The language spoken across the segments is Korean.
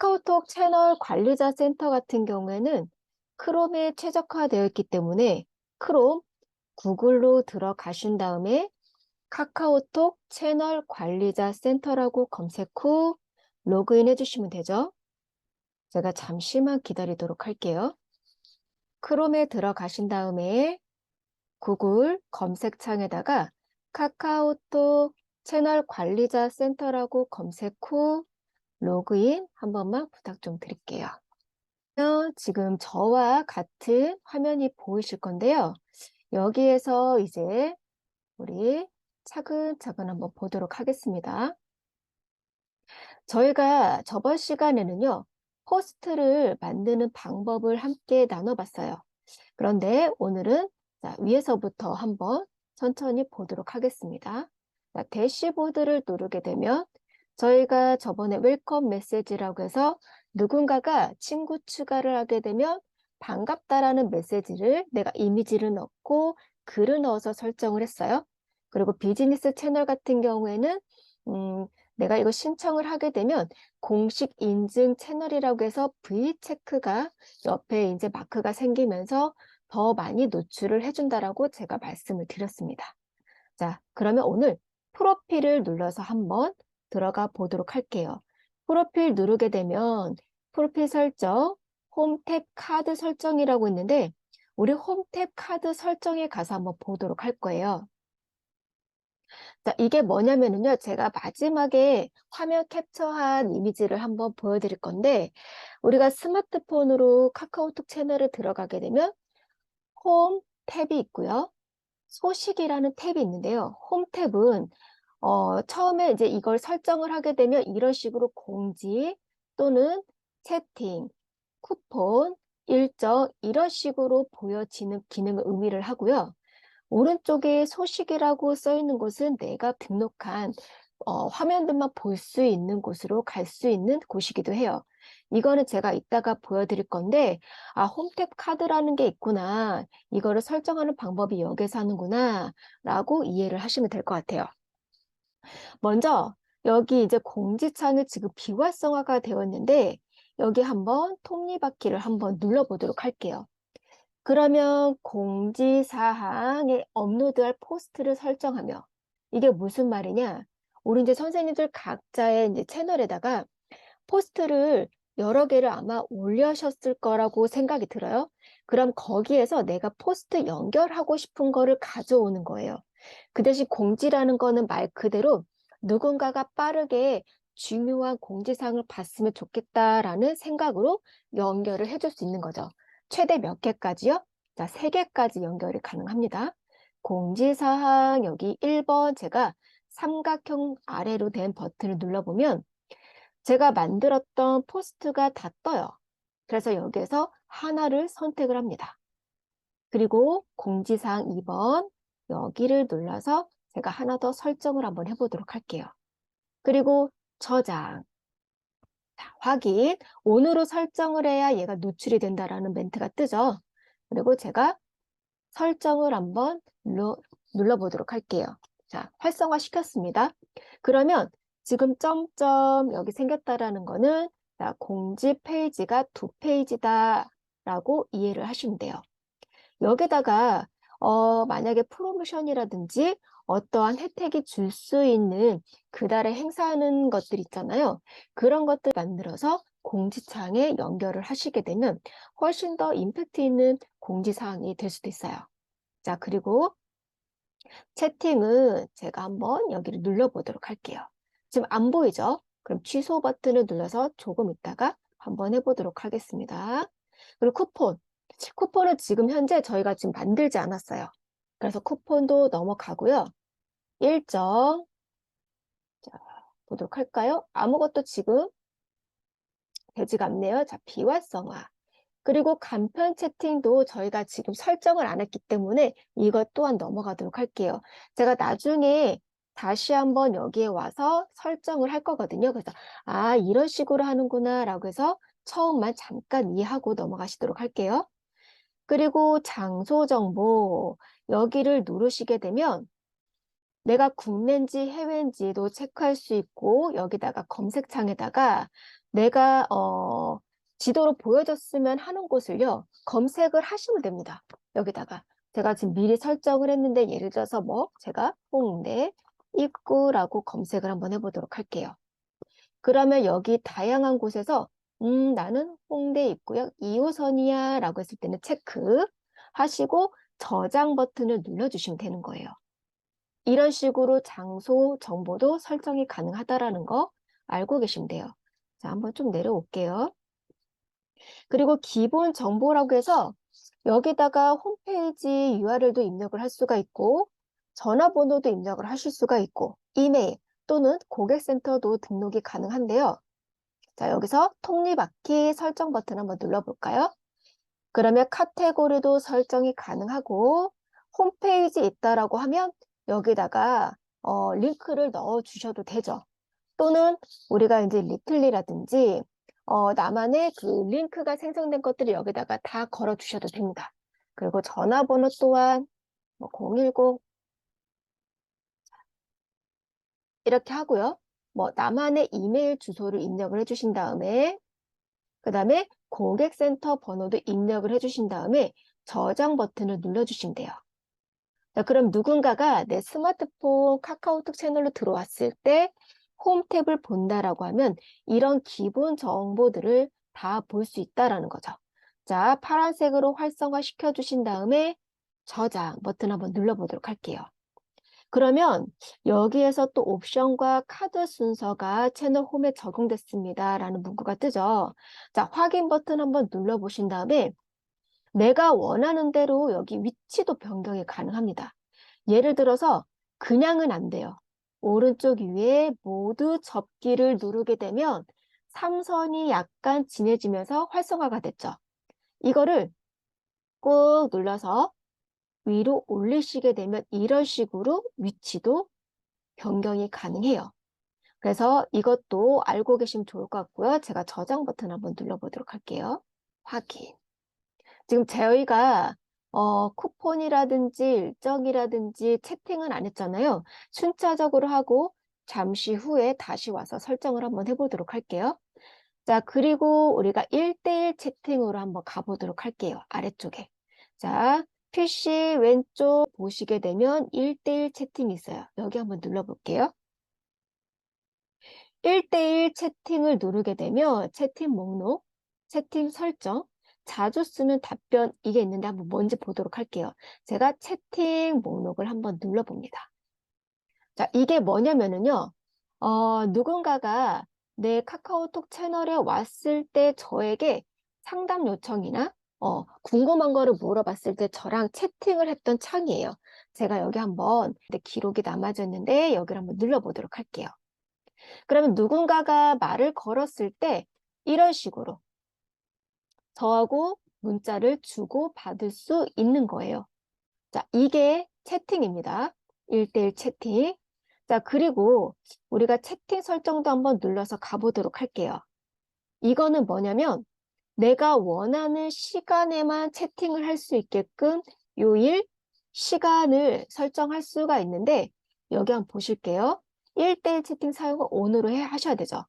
카카오톡 채널 관리자 센터 같은 경우에는 크롬에 최적화되어 있기 때문에 크롬, 구글로 들어가신 다음에 카카오톡 채널 관리자 센터라고 검색 후 로그인 해주시면 되죠. 제가 잠시만 기다리도록 할게요. 크롬에 들어가신 다음에 구글 검색창에다가 카카오톡 채널 관리자 센터라고 검색 후 로그인 한 번만 부탁 좀 드릴게요. 지금 저와 같은 화면이 보이실 건데요. 여기에서 이제 우리 차근차근 한번 보도록 하겠습니다. 저희가 저번 시간에는요, 포스트를 만드는 방법을 함께 나눠봤어요. 그런데 오늘은 위에서부터 한번 천천히 보도록 하겠습니다. 대시보드를 누르게 되면 저희가 저번에 웰컴 메시지라고 해서 누군가가 친구 추가를 하게 되면 반갑다라는 메시지를 내가 이미지를 넣고 글을 넣어서 설정을 했어요. 그리고 비즈니스 채널 같은 경우에는 내가 이거 신청을 하게 되면 공식 인증 채널이라고 해서 V체크가 옆에 이제 마크가 생기면서 더 많이 노출을 해준다라고 제가 말씀을 드렸습니다. 자, 그러면 오늘 프로필을 눌러서 한번 들어가 보도록 할게요. 프로필 누르게 되면 프로필 설정, 홈 탭 카드 설정이라고 있는데 우리 홈 탭 카드 설정에 가서 한번 보도록 할 거예요. 자, 이게 뭐냐면요. 제가 마지막에 화면 캡처한 이미지를 한번 보여드릴 건데 우리가 스마트폰으로 카카오톡 채널에 들어가게 되면 홈 탭이 있고요. 소식이라는 탭이 있는데요. 홈 탭은 처음에 이제 이걸 설정을 하게 되면 이런 식으로 공지 또는 채팅, 쿠폰, 일정 이런 식으로 보여지는 기능을 의미를 하고요. 오른쪽에 소식이라고 써 있는 곳은 내가 등록한 화면들만 볼 수 있는 곳으로 갈 수 있는 곳이기도 해요. 이거는 제가 이따가 보여드릴 건데 홈탭 카드라는 게 있구나. 이거를 설정하는 방법이 여기서 하는구나 라고 이해를 하시면 될 것 같아요. 먼저 여기 이제 공지창이 지금 비활성화가 되어 있는데 여기 한번 톱니바퀴를 한번 눌러보도록 할게요. 그러면 공지사항에 업로드할 포스트를 설정하며 이게 무슨 말이냐? 우리 이제 선생님들 각자의 이제 채널에다가 포스트를 여러 개를 아마 올려셨을 거라고 생각이 들어요. 그럼 거기에서 내가 포스트 연결하고 싶은 거를 가져오는 거예요. 그 대신 공지라는 거는 말 그대로 누군가가 빠르게 중요한 공지사항을 봤으면 좋겠다라는 생각으로 연결을 해줄 수 있는 거죠. 최대 몇 개까지요? 자, 3개까지 연결이 가능합니다. 공지사항 여기 1번 제가 삼각형 아래로 된 버튼을 눌러보면 제가 만들었던 포스트가 다 떠요. 그래서 여기에서 하나를 선택을 합니다. 그리고 공지사항 2번 여기를 눌러서 제가 하나 더 설정을 한번 해보도록 할게요. 그리고 저장. 자, 확인. 온으로 설정을 해야 얘가 노출이 된다라는 멘트가 뜨죠. 그리고 제가 설정을 한번 눌러보도록 할게요. 자, 활성화 시켰습니다. 그러면 지금 점점 여기 생겼다라는 거는 자, 공지 페이지가 2페이지다 라고 이해를 하시면 돼요. 여기다가 만약에 프로모션이라든지 어떠한 혜택이 줄 수 있는 그달에 행사하는 것들 있잖아요. 그런 것들 만들어서 공지창에 연결을 하시게 되면 훨씬 더 임팩트 있는 공지사항이 될 수도 있어요. 자, 그리고 채팅은 제가 한번 여기를 눌러보도록 할게요. 지금 안 보이죠? 그럼 취소 버튼을 눌러서 조금 있다가 한번 해보도록 하겠습니다. 그리고 쿠폰. 쿠폰은 지금 현재 저희가 지금 만들지 않았어요. 그래서 쿠폰도 넘어가고요. 일정. 자, 보도록 할까요? 아무것도 지금 되지가 않네요. 자, 비활성화. 그리고 간편 채팅도 저희가 지금 설정을 안 했기 때문에 이것 또한 넘어가도록 할게요. 제가 나중에 다시 한번 여기에 와서 설정을 할 거거든요. 그래서 이런 식으로 하는구나 라고 해서 처음만 잠깐 이해하고 넘어가시도록 할게요. 그리고 장소 정보 여기를 누르시게 되면 내가 국내인지 해외인지도 체크할 수 있고 여기다가 검색창에다가 내가 지도로 보여줬으면 하는 곳을요, 검색을 하시면 됩니다. 여기다가 제가 지금 미리 설정을 했는데, 예를 들어서 뭐 제가 홍대 입구라고 검색을 한번 해보도록 할게요. 그러면 여기 다양한 곳에서 나는 홍대 입구역 2호선이야 라고 했을 때는 체크 하시고 저장 버튼을 눌러주시면 되는 거예요. 이런 식으로 장소 정보도 설정이 가능하다라는 거 알고 계시면 돼요. 자, 한번 좀 내려올게요. 그리고 기본 정보라고 해서 여기다가 홈페이지 URL도 입력을 할 수가 있고, 전화번호도 입력을 하실 수가 있고, 이메일 또는 고객센터도 등록이 가능한데요. 자, 여기서 톱니바퀴 설정 버튼 한번 눌러볼까요? 그러면 카테고리도 설정이 가능하고, 홈페이지 있다라고 하면 여기다가 링크를 넣어 주셔도 되죠. 또는 우리가 이제 리플리라든지 나만의 그 링크가 생성된 것들을 여기다가 다 걸어 주셔도 됩니다. 그리고 전화번호 또한 뭐 010 이렇게 하고요. 뭐 나만의 이메일 주소를 입력을 해주신 다음에 그 다음에 고객센터 번호도 입력을 해주신 다음에 저장 버튼을 눌러주시면 돼요. 자, 그럼 누군가가 내 스마트폰 카카오톡 채널로 들어왔을 때 홈 탭을 본다라고 하면 이런 기본 정보들을 다 볼 수 있다라는 거죠. 자, 파란색으로 활성화 시켜주신 다음에 저장 버튼 한번 눌러보도록 할게요. 그러면 여기에서 또 옵션과 카드 순서가 채널 홈에 적용됐습니다 라는 문구가 뜨죠. 자, 확인 버튼 한번 눌러보신 다음에 내가 원하는 대로 여기 위치도 변경이 가능합니다. 예를 들어서 그냥은 안 돼요. 오른쪽 위에 모두 접기를 누르게 되면 삼선이 약간 진해지면서 활성화가 됐죠. 이거를 꾹 눌러서 위로 올리시게 되면 이런 식으로 위치도 변경이 가능해요. 그래서 이것도 알고 계시면 좋을 것 같고요. 제가 저장 버튼 한번 눌러보도록 할게요. 확인. 지금 저희가 쿠폰이라든지 일정이라든지 채팅은 안 했잖아요. 순차적으로 하고 잠시 후에 다시 와서 설정을 한번 해보도록 할게요. 자, 그리고 우리가 1대1 채팅으로 한번 가보도록 할게요. 아래쪽에. 자, PC 왼쪽 보시게 되면 1대1 채팅이 있어요. 여기 한번 눌러볼게요. 1대1 채팅을 누르게 되면 채팅 목록, 채팅 설정, 자주 쓰는 답변 이게 있는데 한번 뭔지 보도록 할게요. 제가 채팅 목록을 한번 눌러봅니다. 자, 이게 뭐냐면은요. 누군가가 내 카카오톡 채널에 왔을 때 저에게 상담 요청이나 궁금한 거를 물어봤을 때 저랑 채팅을 했던 창이에요. 제가 여기 한번 기록이 남아져 있는데 여기를 한번 눌러보도록 할게요. 그러면 누군가가 말을 걸었을 때 이런 식으로 저하고 문자를 주고 받을 수 있는 거예요. 자, 이게 채팅입니다. 1대1 채팅. 자, 그리고 우리가 채팅 설정도 한번 눌러서 가보도록 할게요. 이거는 뭐냐면 내가 원하는 시간에만 채팅을 할 수 있게끔 요일, 시간을 설정할 수가 있는데 여기 한번 보실게요. 1대1 채팅 사용을 ON으로 하셔야 되죠.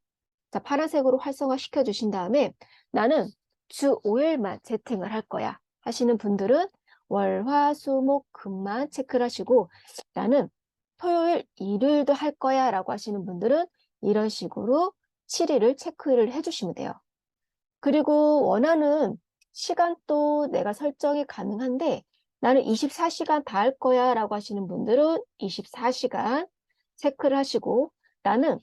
자, 파란색으로 활성화 시켜주신 다음에 나는 주 5일만 채팅을 할 거야 하시는 분들은 월, 화, 수, 목, 금만 체크를 하시고 나는 토요일, 일요일도 할 거야 라고 하시는 분들은 이런 식으로 7일을 체크를 해주시면 돼요. 그리고 원하는 시간도 내가 설정이 가능한데 나는 24시간 다 할 거야 라고 하시는 분들은 24시간 체크를 하시고 나는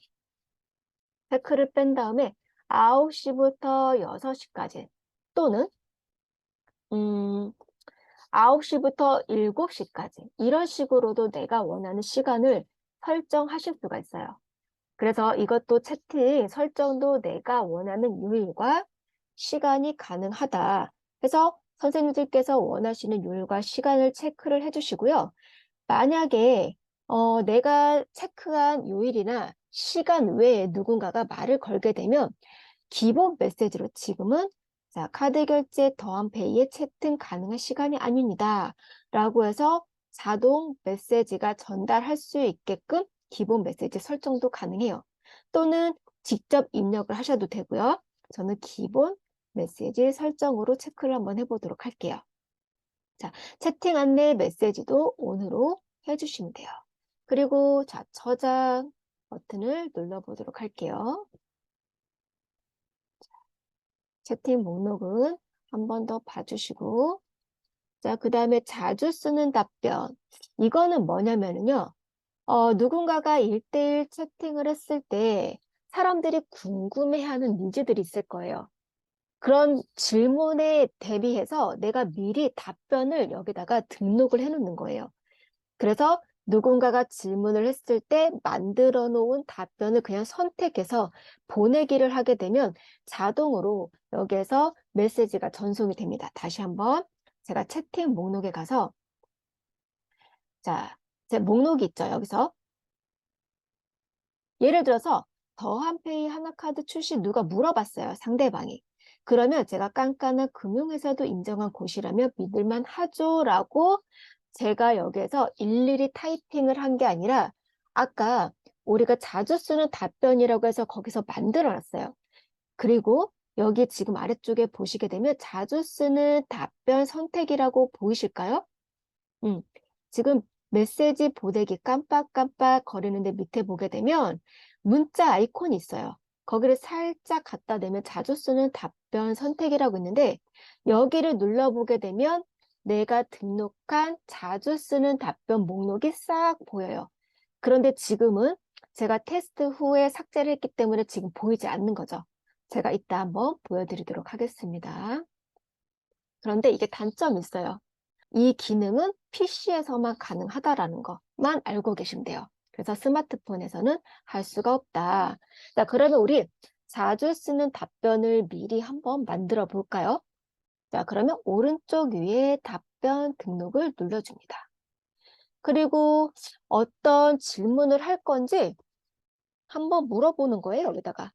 체크를 뺀 다음에 9시부터 6시까지 또는 9시부터 7시까지 이런 식으로도 내가 원하는 시간을 설정하실 수가 있어요. 그래서 이것도 채팅 설정도 내가 원하는 요일과 시간이 가능하다. 그래서 선생님들께서 원하시는 요일과 시간을 체크를 해주시고요. 만약에 내가 체크한 요일이나 시간 외에 누군가가 말을 걸게 되면 기본 메시지로 지금은 자, 카드 결제 더한페이에 채팅 가능한 시간이 아닙니다. 라고 해서 자동 메시지가 전달할 수 있게끔 기본 메시지 설정도 가능해요. 또는 직접 입력을 하셔도 되고요. 저는 기본 메시지 설정으로 체크를 한번 해보도록 할게요. 자, 채팅 안내 메시지도 ON으로 해주시면 돼요. 그리고 자, 저장 버튼을 눌러보도록 할게요. 채팅 목록은 한 번 더 봐주시고, 자, 그 다음에 자주 쓰는 답변. 이거는 뭐냐면요. 누군가가 1대1 채팅을 했을 때 사람들이 궁금해하는 니즈들이 있을 거예요. 그런 질문에 대비해서 내가 미리 답변을 여기다가 등록을 해 놓는 거예요. 그래서 누군가가 질문을 했을 때 만들어 놓은 답변을 그냥 선택해서 보내기를 하게 되면 자동으로 여기에서 메시지가 전송이 됩니다. 다시 한번 제가 채팅 목록에 가서 자, 제 목록이 있죠. 여기서 예를 들어서 더한페이 하나카드 출시 누가 물어봤어요. 상대방이. 그러면 제가 깐깐한 금융회사도 인정한 곳이라면 믿을만 하죠 라고 제가 여기에서 일일이 타이핑을 한 게 아니라 아까 우리가 자주 쓰는 답변이라고 해서 거기서 만들어 놨어요. 그리고 여기 지금 아래쪽에 보시게 되면 자주 쓰는 답변 선택이라고 보이실까요? 음, 지금 메시지 보내기 깜빡깜빡 거리는데 밑에 보게 되면 문자 아이콘이 있어요. 거기를 살짝 갖다 대면 자주 쓰는 답변 선택이라고 있는데 여기를 눌러보게 되면 내가 등록한 자주 쓰는 답변 목록이 싹 보여요. 그런데 지금은 제가 테스트 후에 삭제를 했기 때문에 지금 보이지 않는 거죠. 제가 이따 한번 보여드리도록 하겠습니다. 그런데 이게 단점이 있어요. 이 기능은 PC에서만 가능하다라는 것만 알고 계시면 돼요. 그래서 스마트폰에서는 할 수가 없다. 자, 그러면 우리 자주 쓰는 답변을 미리 한번 만들어 볼까요? 자, 그러면 오른쪽 위에 답변 등록을 눌러줍니다. 그리고 어떤 질문을 할 건지 한번 물어보는 거예요, 여기다가.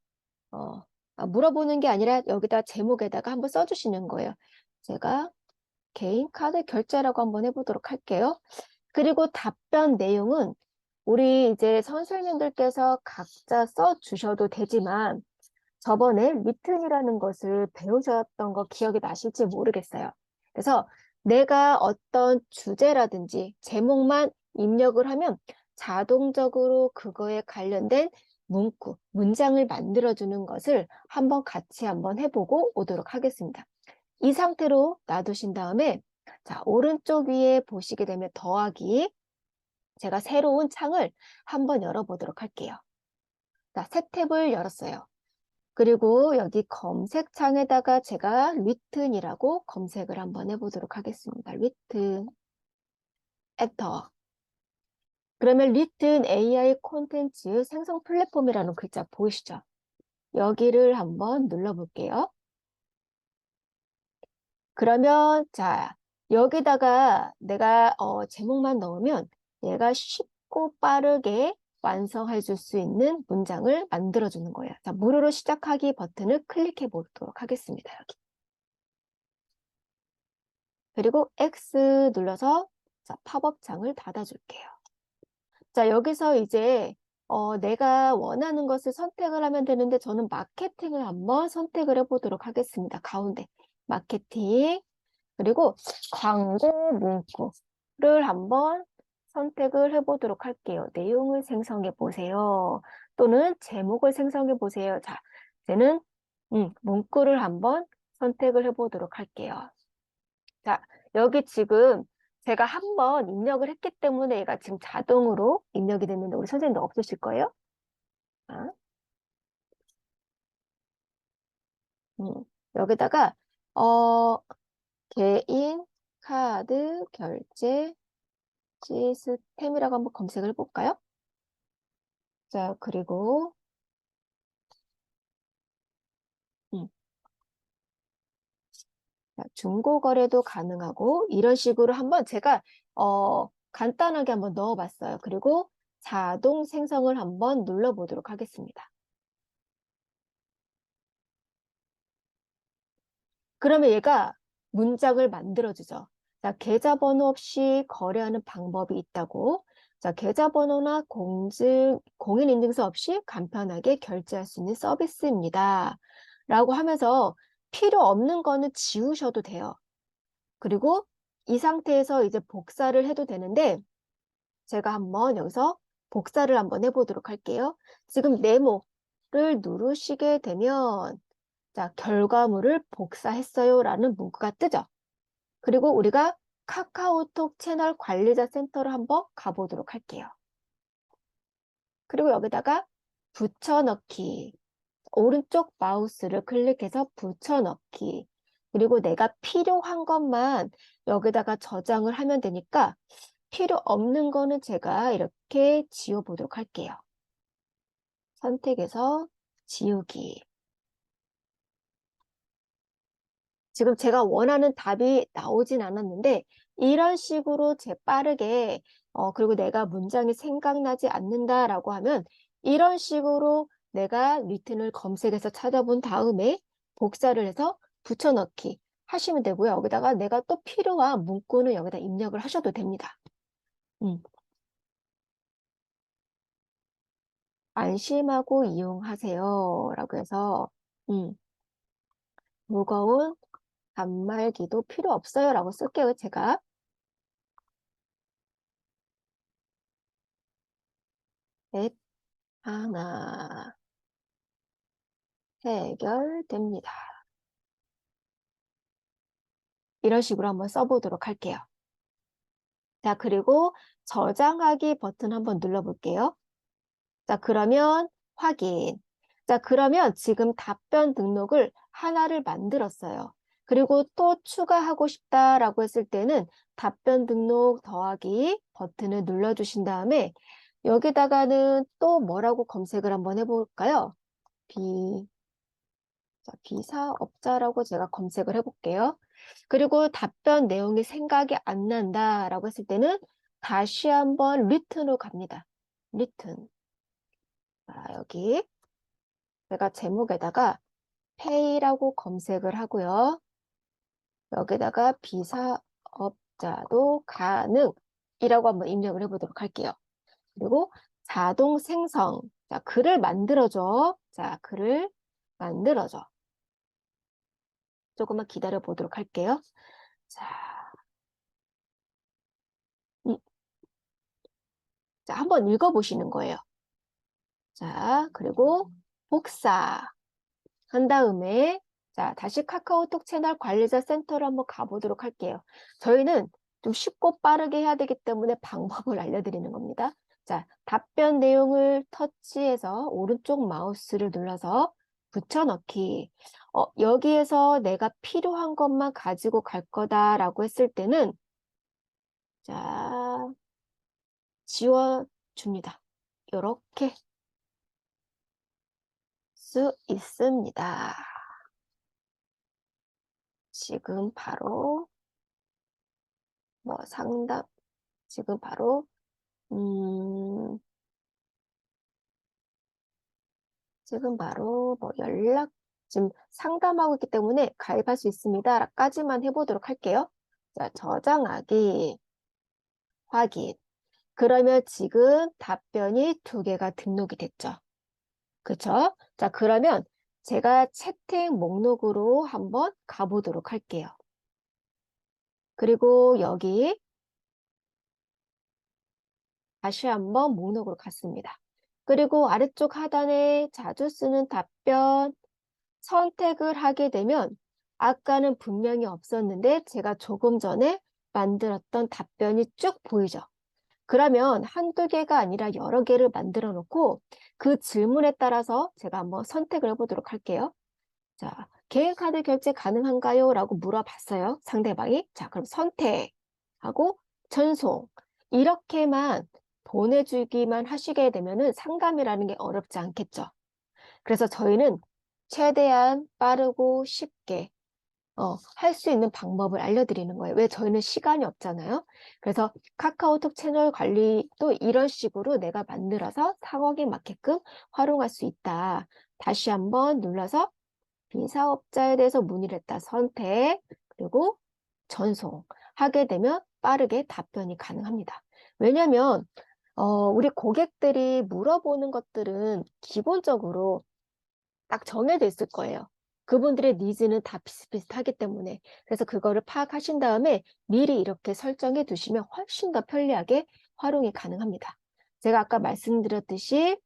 물어보는 게 아니라 여기다 제목에다가 한번 써주시는 거예요. 제가 개인 카드 결제라고 한번 해보도록 할게요. 그리고 답변 내용은 우리 이제 선생님들께서 각자 써주셔도 되지만 저번에 리튼이라는 것을 배우셨던 거 기억이 나실지 모르겠어요. 그래서 내가 어떤 주제라든지 제목만 입력을 하면 자동적으로 그거에 관련된 문구, 문장을 만들어주는 것을 한번 같이 한번 해보고 오도록 하겠습니다. 이 상태로 놔두신 다음에 자, 오른쪽 위에 보시게 되면 더하기 제가 새로운 창을 한번 열어보도록 할게요. 자, 새 탭을 열었어요. 그리고 여기 검색창에다가 제가 리튼이라고 검색을 한번 해보도록 하겠습니다. 리튼, 엔터. 그러면 리튼 AI 콘텐츠 생성 플랫폼이라는 글자 보이시죠? 여기를 한번 눌러볼게요. 그러면 자 여기다가 내가 제목만 넣으면 얘가 쉽고 빠르게 완성해 줄 수 있는 문장을 만들어 주는 거예요. 자, 무료로 시작하기 버튼을 클릭해 보도록 하겠습니다. 여기. 그리고 X 눌러서 자, 팝업 창을 닫아 줄게요. 자, 여기서 이제 내가 원하는 것을 선택을 하면 되는데 저는 마케팅을 한번 선택을 해 보도록 하겠습니다. 가운데 마케팅 그리고 광고 문구를 한번 선택을 해보도록 할게요. 내용을 생성해 보세요. 또는 제목을 생성해 보세요. 자, 이제는 문구를 한번 선택을 해보도록 할게요. 자, 여기 지금 제가 한번 입력을 했기 때문에 얘가 지금 자동으로 입력이 됐는데 우리 선생님도 없으실 거예요? 아, 음, 여기다가 개인 카드 결제 시스템이라고 한번 검색을 해볼까요? 자, 그리고 음, 자, 중고거래도 가능하고 이런 식으로 한번 제가 간단하게 한번 넣어봤어요. 그리고 자동 생성을 한번 눌러보도록 하겠습니다. 그러면 얘가 문장을 만들어주죠. 자, 계좌번호 없이 거래하는 방법이 있다고. 자, 계좌번호나 공인인증서 없이 간편하게 결제할 수 있는 서비스입니다. 라고 하면서 필요 없는 거는 지우셔도 돼요. 그리고 이 상태에서 이제 복사를 해도 되는데 제가 한번 여기서 복사를 한번 해보도록 할게요. 지금 네모를 누르시게 되면 자, 결과물을 복사했어요 라는 문구가 뜨죠. 그리고 우리가 카카오톡 채널 관리자 센터를 한번 가보도록 할게요. 그리고 여기다가 붙여넣기, 오른쪽 마우스를 클릭해서 붙여넣기, 그리고 내가 필요한 것만 여기다가 저장을 하면 되니까 필요 없는 거는 제가 이렇게 지워보도록 할게요. 선택해서 지우기. 지금 제가 원하는 답이 나오진 않았는데 이런 식으로 재빠르게 그리고 내가 문장이 생각나지 않는다라고 하면 이런 식으로 내가 리튼을 검색해서 찾아본 다음에 복사를 해서 붙여넣기 하시면 되고요. 여기다가 내가 또 필요한 문구는 여기다 입력을 하셔도 됩니다. 안심하고 이용하세요 라고 해서 무거운 단말기도 필요 없어요 라고 쓸게요. 제가 넷 하나 해결됩니다. 이런 식으로 한번 써보도록 할게요. 자, 그리고 저장하기 버튼 한번 눌러볼게요. 자, 그러면 확인. 자, 그러면 지금 답변 등록을 하나를 만들었어요. 그리고 또 추가하고 싶다라고 했을 때는 답변 등록 더하기 버튼을 눌러주신 다음에 여기다가는 또 뭐라고 검색을 한번 해볼까요? 비사업자라고 제가 검색을 해볼게요. 그리고 답변 내용이 생각이 안 난다라고 했을 때는 다시 한번 리튼으로 갑니다. 리튼. 자, 여기 제가 제목에다가 페이라고 검색을 하고요. 여기다가 비사업자도 가능이라고 한번 입력을 해보도록 할게요. 그리고 자동 생성. 자, 글을 만들어줘. 자, 글을 만들어줘. 조금만 기다려 보도록 할게요. 자, 자, 한번 읽어보시는 거예요. 자, 그리고 복사 한 다음에 자, 다시 카카오톡 채널 관리자 센터를 한번 가보도록 할게요. 저희는 좀 쉽고 빠르게 해야 되기 때문에 방법을 알려드리는 겁니다. 자, 답변 내용을 터치해서 오른쪽 마우스를 눌러서 붙여넣기. 여기에서 내가 필요한 것만 가지고 갈 거다라고 했을 때는 자, 지워줍니다. 이렇게 수 있습니다. 지금 바로 상담, 지금 바로 지금 바로 연락 지금 상담하고 있기 때문에 가입할 수 있습니다. 까지만 해보도록 할게요. 자, 저장하기 확인. 그러면 지금 답변이 2개가 등록이 됐죠. 그쵸? 자, 그러면 제가 채팅 목록으로 한번 가보도록 할게요. 그리고 여기 다시 한번 목록으로 갔습니다. 그리고 아래쪽 하단에 자주 쓰는 답변 선택을 하게 되면 아까는 분명히 없었는데 제가 조금 전에 만들었던 답변이 쭉 보이죠. 그러면 한두 개가 아니라 여러 개를 만들어 놓고 그 질문에 따라서 제가 한번 선택을 해보도록 할게요. 자, 개인카드 결제 가능한가요? 라고 물어봤어요. 상대방이. 자, 그럼 선택하고 전송. 이렇게만 보내주기만 하시게 되면은 상담이라는 게 어렵지 않겠죠. 그래서 저희는 최대한 빠르고 쉽게 할 수 있는 방법을 알려드리는 거예요. 왜 저희는 시간이 없잖아요. 그래서 카카오톡 채널 관리도 이런 식으로 내가 만들어서 상황에 맞게끔 활용할 수 있다. 다시 한번 눌러서 비사업자에 대해서 문의를 했다. 선택, 그리고 전송하게 되면 빠르게 답변이 가능합니다. 왜냐하면 우리 고객들이 물어보는 것들은 기본적으로 딱 정해져 있을 거예요. 그분들의 니즈는 다 비슷비슷하기 때문에. 그래서 그거를 파악하신 다음에 미리 이렇게 설정해 두시면 훨씬 더 편리하게 활용이 가능합니다. 제가 아까 말씀드렸듯이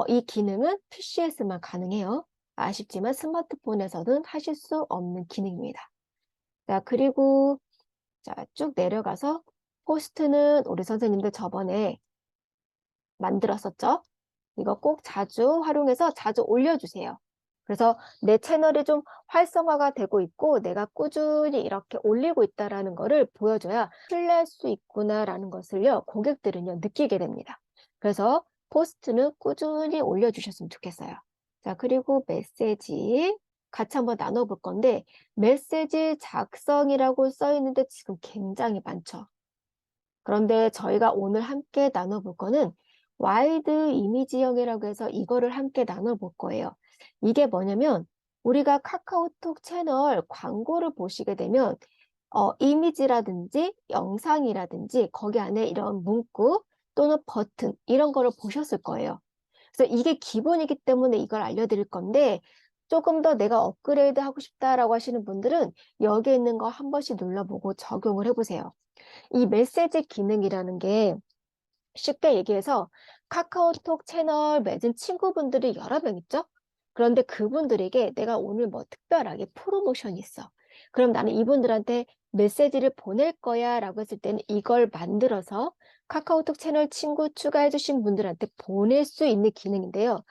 이 기능은 PC에서만 가능해요. 아쉽지만 스마트폰에서는 하실 수 없는 기능입니다. 자, 그리고 자, 쭉 내려가서 포스트는 우리 선생님들 저번에 만들었었죠? 이거 꼭 자주 활용해서 자주 올려주세요. 그래서 내 채널이 좀 활성화가 되고 있고 내가 꾸준히 이렇게 올리고 있다라는 거를 보여줘야 신뢰할 수 있구나라는 것을요, 고객들은요, 느끼게 됩니다. 그래서 포스트는 꾸준히 올려주셨으면 좋겠어요. 자, 그리고 메시지 같이 한번 나눠볼 건데, 메시지 작성이라고 써 있는데 지금 굉장히 많죠. 그런데 저희가 오늘 함께 나눠볼 거는 와이드 이미지형이라고 해서 이거를 함께 나눠볼 거예요. 이게 뭐냐면 우리가 카카오톡 채널 광고를 보시게 되면 이미지라든지 영상이라든지 거기 안에 이런 문구 또는 버튼 이런 거를 보셨을 거예요. 그래서 이게 기본이기 때문에 이걸 알려드릴 건데 조금 더 내가 업그레이드 하고 싶다라고 하시는 분들은 여기 있는 거 한 번씩 눌러보고 적용을 해보세요. 이 메시지 기능이라는 게 쉽게 얘기해서 카카오톡 채널 맺은 친구분들이 여러 명 있죠? 그런데 그분들에게 내가 오늘 뭐 특별하게 프로모션이 있어. 그럼 나는 이분들한테 메시지를 보낼 거야 라고 했을 때는 이걸 만들어서 카카오톡 채널 친구 추가해 주신 분들한테 보낼 수 있는 기능인데요.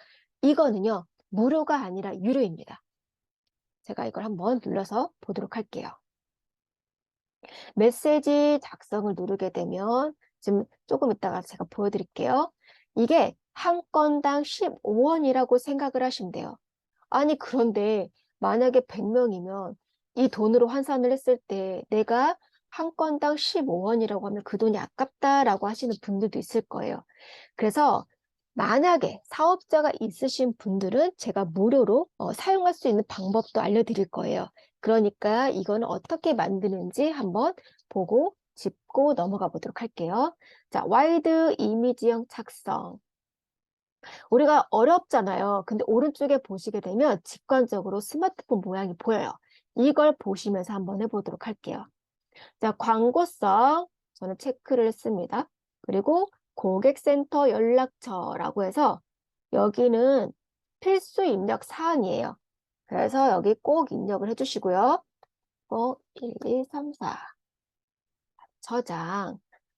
이거는요, 무료가 아니라 유료입니다. 제가 이걸 한번 눌러서 보도록 할게요. 메시지 작성을 누르게 되면 지금 조금 이따가 제가 보여드릴게요. 이게 한 건당 15원이라고 생각을 하시면 돼요. 아니 그런데 만약에 100명이면 이 돈으로 환산을 했을 때 내가 한 건당 15원이라고 하면 그 돈이 아깝다라고 하시는 분들도 있을 거예요. 그래서 만약에 사업자가 있으신 분들은 제가 무료로 사용할 수 있는 방법도 알려드릴 거예요. 그러니까 이거는 어떻게 만드는지 한번 보고 짚고 넘어가 보도록 할게요. 자, 와이드 이미지형 작성. 우리가 어렵잖아요. 근데 오른쪽에 보시게 되면 직관적으로 스마트폰 모양이 보여요. 이걸 보시면서 한번 해보도록 할게요. 자, 광고성 저는 체크를 했습니다. 그리고 고객센터 연락처라고 해서 여기는 필수 입력 사항이에요. 그래서 여기 꼭 입력을 해주시고요. 꼭 1, 2, 3, 4 저장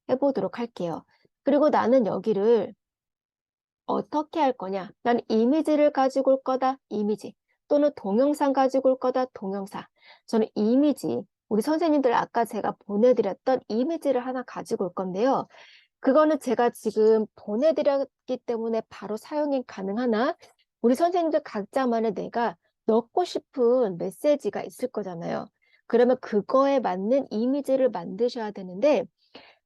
해보도록 할게요. 그리고 나는 여기를 어떻게 할 거냐? 난 이미지를 가지고 올 거다, 이미지. 또는 동영상 가지고 올 거다, 동영상. 저는 이미지, 우리 선생님들 아까 제가 보내드렸던 이미지를 하나 가지고 올 건데요. 그거는 제가 지금 보내드렸기 때문에 바로 사용이 가능하나, 우리 선생님들 각자만의 내가 넣고 싶은 메시지가 있을 거잖아요. 그러면 그거에 맞는 이미지를 만드셔야 되는데,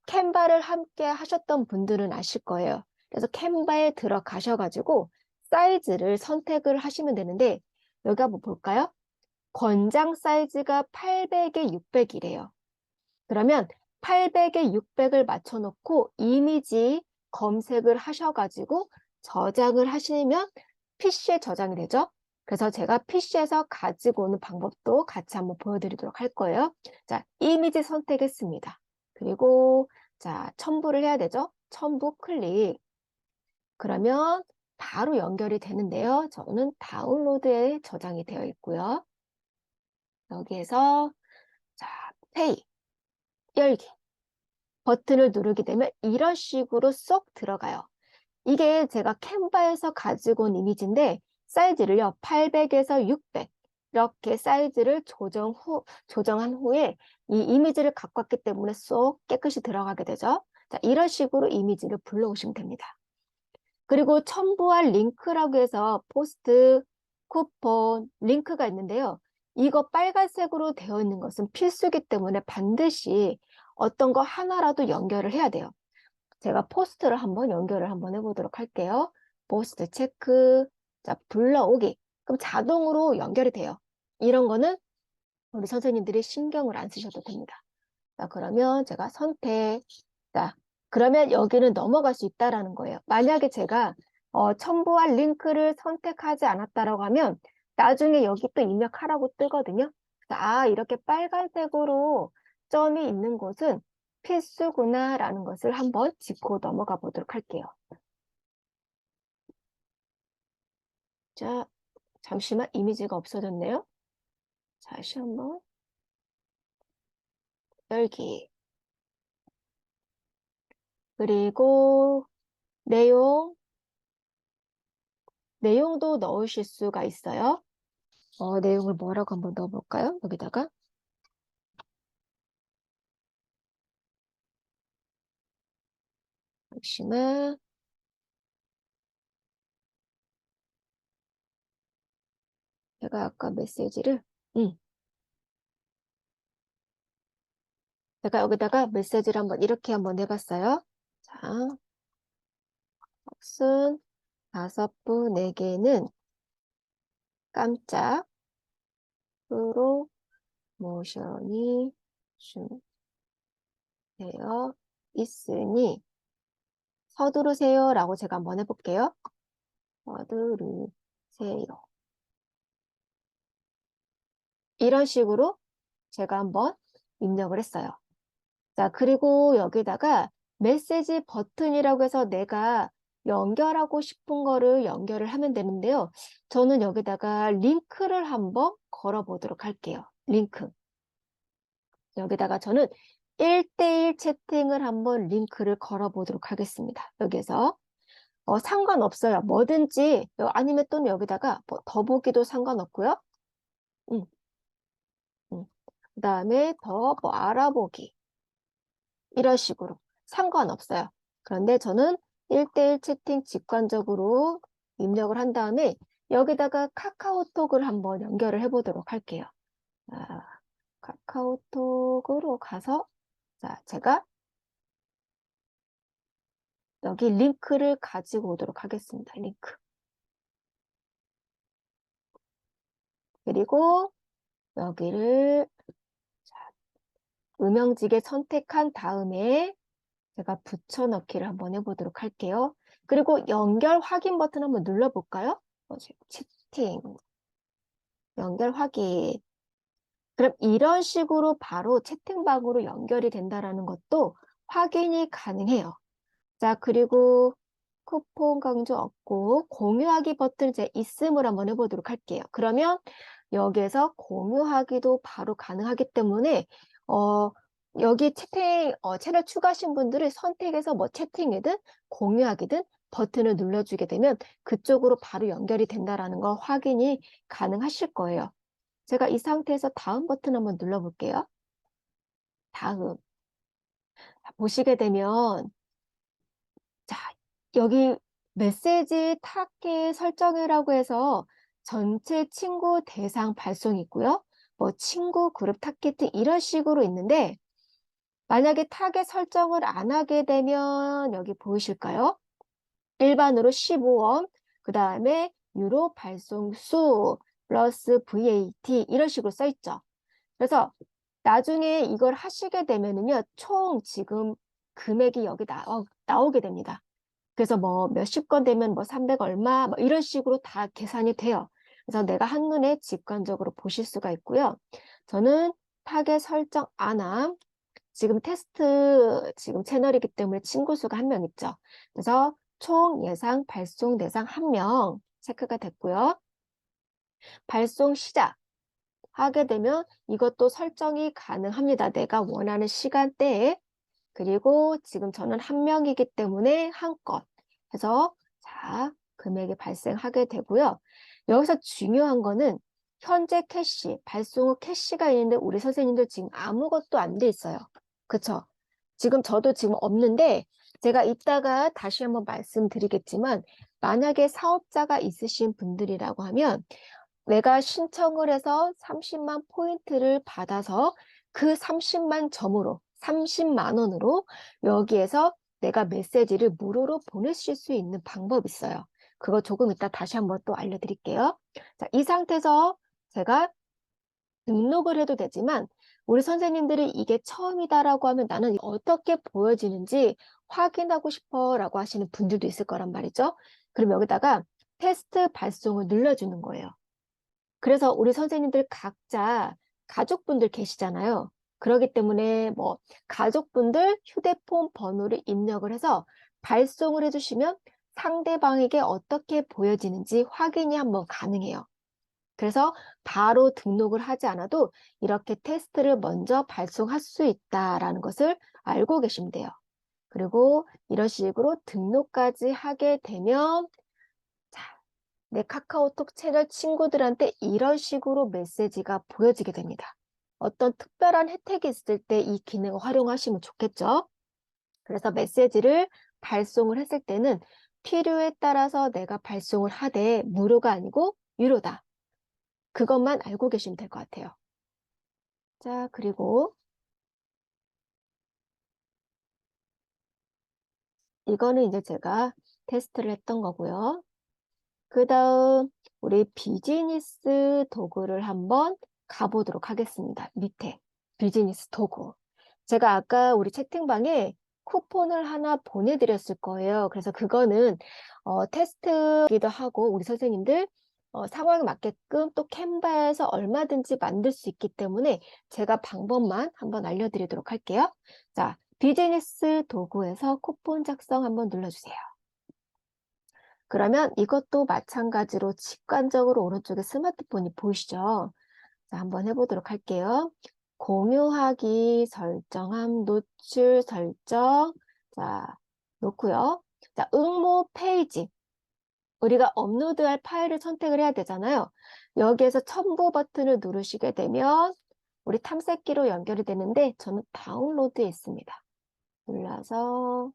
캔바를 함께 하셨던 분들은 아실 거예요. 그래서 캔바에 들어가셔가지고 사이즈를 선택을 하시면 되는데 여기 한번 볼까요? 권장 사이즈가 800에 600이래요. 그러면 800에 600을 맞춰놓고 이미지 검색을 하셔가지고 저장을 하시면 PC에 저장이 되죠. 그래서 제가 PC에서 가지고 오는 방법도 같이 한번 보여드리도록 할 거예요. 자, 이미지 선택했습니다. 그리고 자, 첨부를 해야 되죠. 첨부 클릭. 그러면 바로 연결이 되는데요. 저는 다운로드에 저장이 되어 있고요. 여기에서 자, 페이 열기 버튼을 누르게 되면 이런 식으로 쏙 들어가요. 이게 제가 캔바에서 가지고 온 이미지인데 사이즈를요 800에서 600 이렇게 사이즈를 조정한 후에 이 이미지를 갖고 왔기 때문에 쏙 깨끗이 들어가게 되죠. 자, 이런 식으로 이미지를 불러오시면 됩니다. 그리고 첨부할 링크라고 해서 포스트, 쿠폰, 링크가 있는데요. 이거 빨간색으로 되어 있는 것은 필수이기 때문에 반드시 어떤 거 하나라도 연결을 해야 돼요. 제가 포스트를 한번 연결을 한번 해보도록 할게요. 포스트 체크, 자, 불러오기. 그럼 자동으로 연결이 돼요. 이런 거는 우리 선생님들이 신경을 안 쓰셔도 됩니다. 자, 그러면 제가 선택, 자, 그러면 여기는 넘어갈 수 있다라는 거예요. 만약에 제가 첨부할 링크를 선택하지 않았다라고 하면 나중에 여기 또 입력하라고 뜨거든요. 아, 이렇게 빨간색으로 점이 있는 곳은 필수구나라는 것을 한번 짚고 넘어가 보도록 할게요. 자, 잠시만 이미지가 없어졌네요. 다시 한번 열기. 그리고 내용도 넣으실 수가 있어요. 내용을 뭐라고 한번 넣어볼까요? 여기다가. 잠시만. 제가 아까 메시지를, 제가 여기다가 메시지를 이렇게 한번 해봤어요. 자, 학순 5분에게는 깜짝 프로모션이 준되어 있으니 서두르세요 라고 제가 한번 해볼게요. 서두르세요. 이런 식으로 제가 한번 입력을 했어요. 자, 그리고 여기다가 메시지 버튼이라고 해서 내가 연결하고 싶은 거를 연결을 하면 되는데요. 저는 여기다가 링크를 한번 걸어 보도록 할게요. 링크. 여기다가 저는 1대1 채팅을 한번 링크를 걸어 보도록 하겠습니다. 여기서 상관없어요. 뭐든지 아니면 또는 여기다가 뭐 더보기도 상관없고요. 음, 그 다음에 더 뭐 알아보기 이런 식으로 상관없어요. 그런데 저는 1대1 채팅 직관적으로 입력을 한 다음에 여기다가 카카오톡을 한번 연결을 해 보도록 할게요. 자, 카카오톡으로 가서 자, 제가 여기 링크를 가지고 오도록 하겠습니다. 링크. 그리고 여기를 음영지게 선택한 다음에 제가 붙여넣기를 한번 해보도록 할게요. 그리고 연결 확인 버튼 한번 눌러볼까요? 채팅, 연결 확인. 그럼 이런 식으로 바로 채팅방으로 연결이 된다는 것도 확인이 가능해요. 자, 그리고 쿠폰 강조 없고 공유하기 버튼 제 있음을 한번 해보도록 할게요. 그러면 여기에서 공유하기도 바로 가능하기 때문에 여기 채팅 채널 추가하신 분들을 선택해서 뭐 채팅이든 공유하기든 버튼을 눌러주게 되면 그쪽으로 바로 연결이 된다는 거 확인이 가능하실 거예요. 제가 이 상태에서 다음 버튼 한번 눌러볼게요. 다음. 보시게 되면 자, 여기 메시지 타겟 설정이라고 해서 전체 친구 대상 발송이 있고요. 뭐 친구 그룹 타겟팅 이런 식으로 있는데 만약에 타겟 설정을 안 하게 되면 여기 보이실까요? 일반으로 15원, 그 다음에 유로 발송 수 플러스 VAT 이런 식으로 써 있죠. 그래서 나중에 이걸 하시게 되면은요, 총 지금 금액이 여기 나오게 됩니다. 그래서 뭐 몇십 건 되면 뭐 300 얼마 뭐 이런 식으로 다 계산이 돼요. 그래서 내가 한눈에 직관적으로 보실 수가 있고요. 저는 타겟 설정 안 함. 지금 테스트 지금 채널이기 때문에 친구 수가 1명 있죠. 그래서 총 예상 발송 대상 1명 체크가 됐고요. 발송 시작 하게 되면 이것도 설정이 가능합니다. 내가 원하는 시간대에. 그리고 지금 저는 1명이기 때문에 한 건 해서 자 금액이 발생하게 되고요. 여기서 중요한 거는 현재 캐시, 발송 후 캐시가 있는데 우리 선생님들 지금 아무것도 안 돼 있어요. 그쵸? 지금 저도 지금 없는데 제가 이따가 다시 한번 말씀드리겠지만 만약에 사업자가 있으신 분들이라고 하면 내가 신청을 해서 30만 포인트를 받아서 그 30만 점으로 30만 원으로 여기에서 내가 메시지를 무료로 보내실 수 있는 방법이 있어요. 그거 조금 이따 다시 한번 또 알려드릴게요. 자, 이 상태에서 제가 등록을 해도 되지만 우리 선생님들이 이게 처음이다라고 하면 나는 어떻게 보여지는지 확인하고 싶어라고 하시는 분들도 있을 거란 말이죠. 그럼 여기다가 테스트 발송을 눌러주는 거예요. 그래서 우리 선생님들 각자 가족분들 계시잖아요. 그렇기 때문에 뭐 가족분들 휴대폰 번호를 입력을 해서 발송을 해주시면 상대방에게 어떻게 보여지는지 확인이 한번 가능해요. 그래서 바로 등록을 하지 않아도 이렇게 테스트를 먼저 발송할 수 있다라는 것을 알고 계시면 돼요. 그리고 이런 식으로 등록까지 하게 되면 내 카카오톡 채널 친구들한테 이런 식으로 메시지가 보여지게 됩니다. 어떤 특별한 혜택이 있을 때 이 기능을 활용하시면 좋겠죠. 그래서 메시지를 발송을 했을 때는 필요에 따라서 내가 발송을 하되 무료가 아니고 유료다. 그것만 알고 계시면 될 것 같아요. 자, 그리고 이거는 이제 제가 테스트를 했던 거고요. 그 다음 우리 비즈니스 도구를 한번 가보도록 하겠습니다. 밑에 비즈니스 도구. 제가 아까 우리 채팅방에 쿠폰을 하나 보내드렸을 거예요. 그래서 그거는 테스트기도 하고 우리 선생님들 상황에 맞게끔 또 캔바에서 얼마든지 만들 수 있기 때문에 제가 방법만 한번 알려드리도록 할게요. 자, 비즈니스 도구에서 쿠폰 작성 한번 눌러주세요. 그러면 이것도 마찬가지로 직관적으로 오른쪽에 스마트폰이 보이시죠? 자, 한번 해보도록 할게요. 공유하기 설정함, 노출 설정. 자, 놓고요. 자, 응모 페이지. 우리가 업로드할 파일을 선택을 해야 되잖아요. 여기에서 첨부 버튼을 누르시게 되면 우리 탐색기로 연결이 되는데 저는 다운로드에 있습니다. 눌러서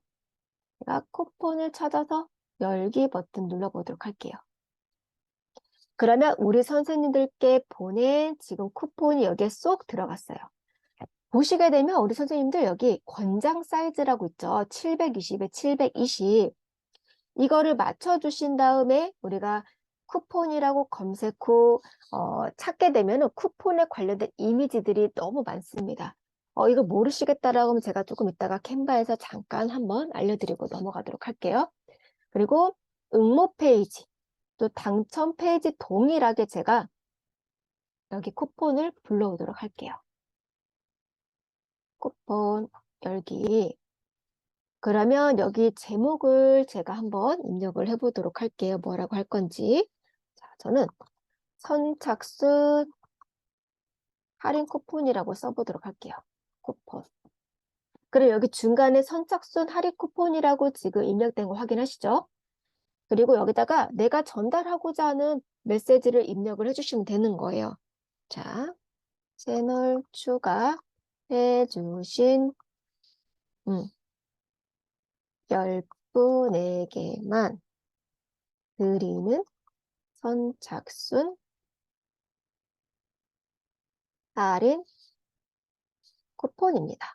제가 쿠폰을 찾아서 열기 버튼 눌러보도록 할게요. 그러면 우리 선생님들께 보낸 지금 쿠폰이 여기에 쏙 들어갔어요. 보시게 되면 우리 선생님들 여기 권장 사이즈라고 있죠. 720에 720. 이거를 맞춰주신 다음에 우리가 쿠폰이라고 검색 후 찾게 되면 쿠폰에 관련된 이미지들이 너무 많습니다. 이거 모르시겠다라고 하면 제가 조금 이따가 캔바에서 잠깐 한번 알려드리고 넘어가도록 할게요. 그리고 응모 페이지, 또 당첨 페이지 동일하게 제가 여기 쿠폰을 불러오도록 할게요. 쿠폰 열기. 그러면 여기 제목을 제가 한번 입력을 해보도록 할게요. 뭐라고 할 건지. 자, 저는 선착순 할인 쿠폰이라고 써보도록 할게요. 쿠폰. 그리고 여기 중간에 선착순 할인 쿠폰이라고 지금 입력된 거 확인하시죠? 그리고 여기다가 내가 전달하고자 하는 메시지를 입력을 해주시면 되는 거예요. 자, 채널 추가해 주신 10분에게만 드리는 선착순 할인 쿠폰입니다.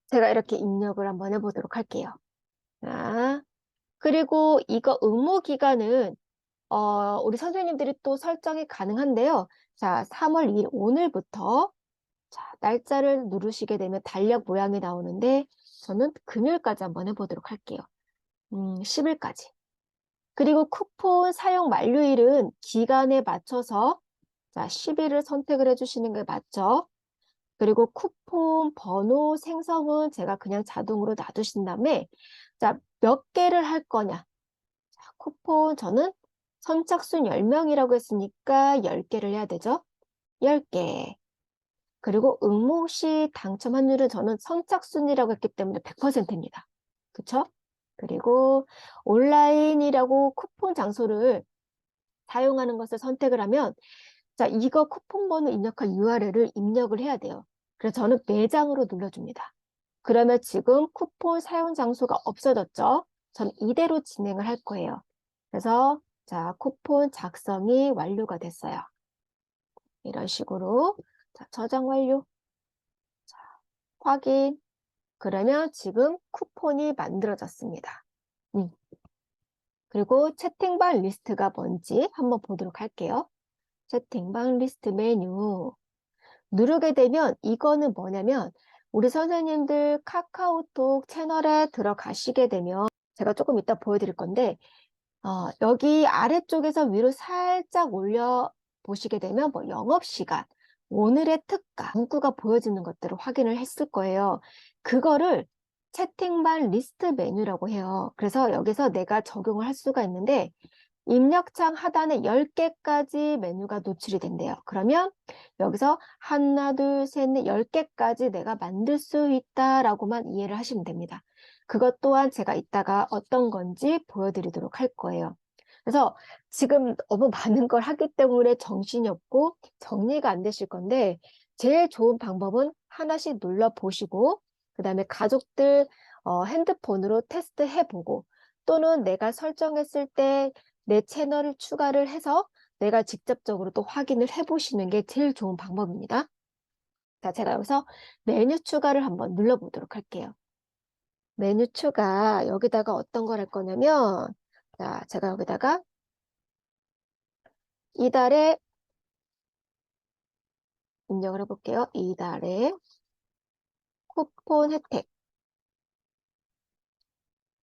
제가 이렇게 입력을 한번 해보도록 할게요. 자, 그리고 이거 응모 기간은 우리 선생님들이 또 설정이 가능한데요. 자, 3월 2일 오늘부터 자, 날짜를 누르시게 되면 달력 모양이 나오는데 저는 금요일까지 한번 해보도록 할게요. 10일까지. 그리고 쿠폰 사용 만료일은 기간에 맞춰서 자, 10일을 선택을 해주시는 게 맞죠? 그리고 쿠폰 번호 생성은 제가 그냥 자동으로 놔두신 다음에 자, 몇 개를 할 거냐? 자, 쿠폰 저는 선착순 10명이라고 했으니까 10개를 해야 되죠? 10개. 그리고 응모 시 당첨 확률은 저는 선착순이라고 했기 때문에 100%입니다. 그쵸? 그리고 온라인이라고 쿠폰 장소를 사용하는 것을 선택을 하면 자, 이거 쿠폰 번호 입력한 URL을 입력을 해야 돼요. 그래서 저는 매장으로 눌러줍니다. 그러면 지금 쿠폰 사용 장소가 없어졌죠? 전 이대로 진행을 할 거예요. 그래서 자, 쿠폰 작성이 완료가 됐어요. 이런 식으로 자, 저장 완료. 자, 확인. 그러면 지금 쿠폰이 만들어졌습니다. 그리고 채팅방 리스트가 뭔지 한번 보도록 할게요. 채팅방 리스트 메뉴 누르게 되면 이거는 뭐냐면 우리 선생님들 카카오톡 채널에 들어가시게 되면 제가 조금 이따 보여드릴 건데 여기 아래쪽에서 위로 살짝 올려 보시게 되면 뭐 영업시간, 오늘의 특가, 문구가 보여지는 것들을 확인을 했을 거예요. 그거를 채팅방 리스트 메뉴라고 해요. 그래서 여기서 내가 적용을 할 수가 있는데 입력창 하단에 10개까지 메뉴가 노출이 된대요. 그러면 여기서 하나, 둘, 셋, 넷, 10개까지 내가 만들 수 있다라고만 이해를 하시면 됩니다. 그것 또한 제가 이따가 어떤 건지 보여드리도록 할 거예요. 그래서 지금 너무 많은 걸 하기 때문에 정신이 없고 정리가 안 되실 건데 제일 좋은 방법은 하나씩 눌러보시고 그 다음에 가족들 핸드폰으로 테스트해보고 또는 내가 설정했을 때 내 채널을 추가를 해서 내가 직접적으로 또 확인을 해보시는 게 제일 좋은 방법입니다. 자, 제가 여기서 메뉴 추가를 한번 눌러보도록 할게요. 메뉴 추가, 여기다가 어떤 걸 할 거냐면, 자, 제가 여기다가 이달에 입력을 해볼게요. 이달에 쿠폰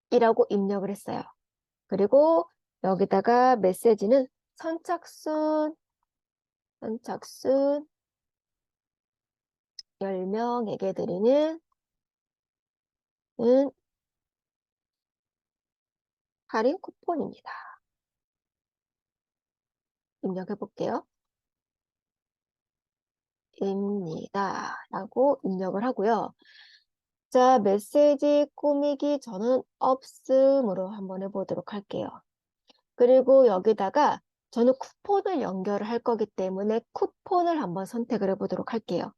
혜택이라고 입력을 했어요. 그리고 여기다가 메시지는 선착순 10명에게 드리는 할인 쿠폰입니다. 입력해 볼게요. 입니다. 라고 입력을 하고요. 자, 메시지 꾸미기 저는 없음으로 한번 해보도록 할게요. 그리고 여기다가 저는 쿠폰을 연결을 할 거기 때문에 쿠폰을 한번 선택을 해보도록 할게요.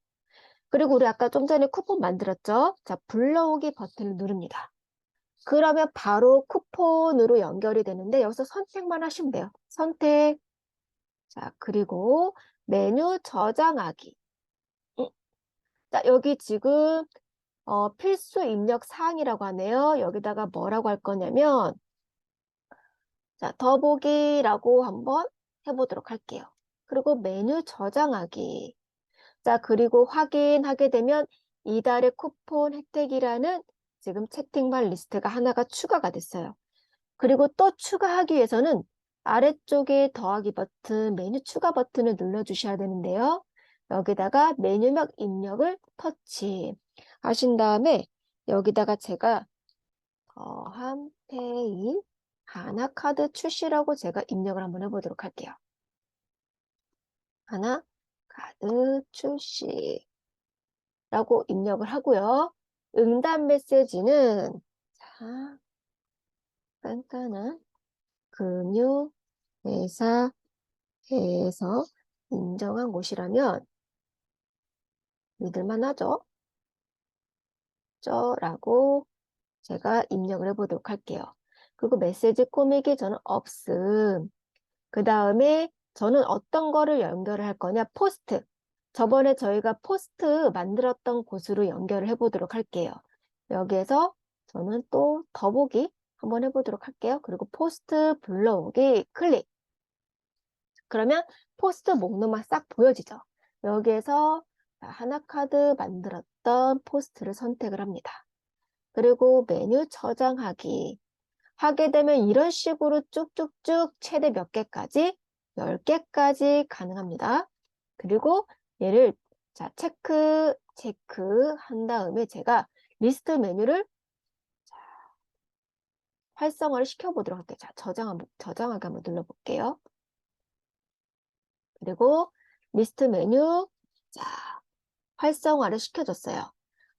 그리고 우리 아까 좀 전에 쿠폰 만들었죠? 자, 불러오기 버튼을 누릅니다. 그러면 바로 쿠폰으로 연결이 되는데 여기서 선택만 하시면 돼요. 선택. 자, 그리고 메뉴 저장하기. 자, 여기 지금 필수 입력 사항이라고 하네요. 여기다가 뭐라고 할 거냐면 자, 더보기라고 한번 해보도록 할게요. 그리고 메뉴 저장하기. 자, 그리고 확인하게 되면 이달의 쿠폰 혜택이라는 지금 채팅방 리스트가 하나가 추가가 됐어요. 그리고 또 추가하기 위해서는 아래쪽에 더하기 버튼, 메뉴 추가 버튼을 눌러주셔야 되는데요. 여기다가 메뉴명 입력을 터치 하신 다음에 여기다가 제가 한페이 하나카드 출시라고 제가 입력을 한번 해보도록 할게요. 하나카드 출시라고 입력을 하고요. 응답 메시지는 자, 깐깐한 금융회사에서 인정한 곳이라면 믿을만 하죠? 라고 제가 입력을 해보도록 할게요. 그리고 메시지 꾸미기 저는 없음. 그 다음에 저는 어떤 거를 연결을 할 거냐? 포스트. 저번에 저희가 포스트 만들었던 곳으로 연결을 해보도록 할게요. 여기에서 저는 또 더보기 한번 해보도록 할게요. 그리고 포스트 불러오기 클릭. 그러면 포스트 목록만 싹 보여지죠. 여기에서 하나카드 만들었던 포스트를 선택을 합니다. 그리고 메뉴 저장하기. 하게 되면 이런 식으로 쭉쭉쭉 최대 몇 개까지? 10개까지 가능합니다. 그리고 얘를 자 체크한 다음에 제가 리스트 메뉴를 활성화를 시켜보도록 할게요. 자, 저장하기 한번 눌러볼게요. 그리고 리스트 메뉴 자 활성화를 시켜줬어요.